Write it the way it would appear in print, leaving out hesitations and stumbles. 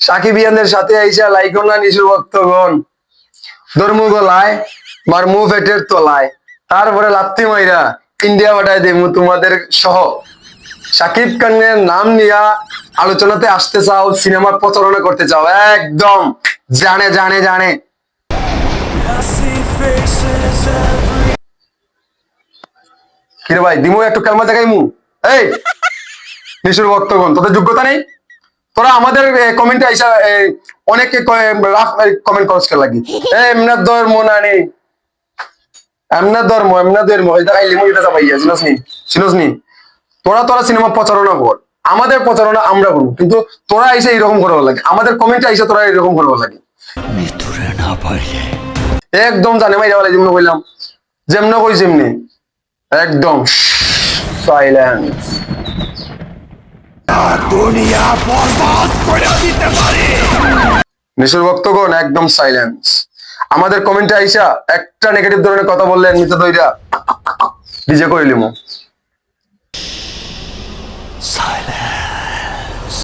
সাকিবিয়ানদের সাথে আইসা লাইকন না নিশুর ভক্তগণ ধর্ম গলায় মার মুখ পেটের তলায় তারপরে লাত্তি মাইরা ইন্ডিয়া পাঠায় দেবো তোমাদের সহ। সাকিব খানের নাম নিয়া আলোচনাতে আসতে চাও, সিনেমার প্রচারণা করতে চাও, একদম জানে জানে জানে। কিরে ভাই দিমু একটু কালমা দেখাইমু? এই নিশুর ভক্তগণ, তোদের যোগ্যতা নেই? তোরা আমাদের কমেন্টে আইসা অনেকে রাফ কমেন্ট করছ লাগি এমনার ধর্ম না নেই, এমনার ধর্ম এটা খাইলে মুই এটা পাইয়া চিনস নি। তোরা তোরা সিনেমা প্রচারণা কর, আমাদের প্রচারণা আমরা করবো, কিন্তু তোরা আইসা এরকম করবো লাগে, আমাদের কমেন্টে আইসা তোরা এরকম করবো লাগে। একদম জানে মাইরা বলে যেমন কইলাম, যেমন কই যেমনি একদম সাইলেন্স। দুনিয়া বরবাদ করে দিতে পারে। নিশুর ভক্তগণ একদম সাইলেন্স। আমাদের কমেন্টে আইসা একটা নেগেটিভ ধরনের কথা বললেন মিতা দইরা ডিজে করে লিমু।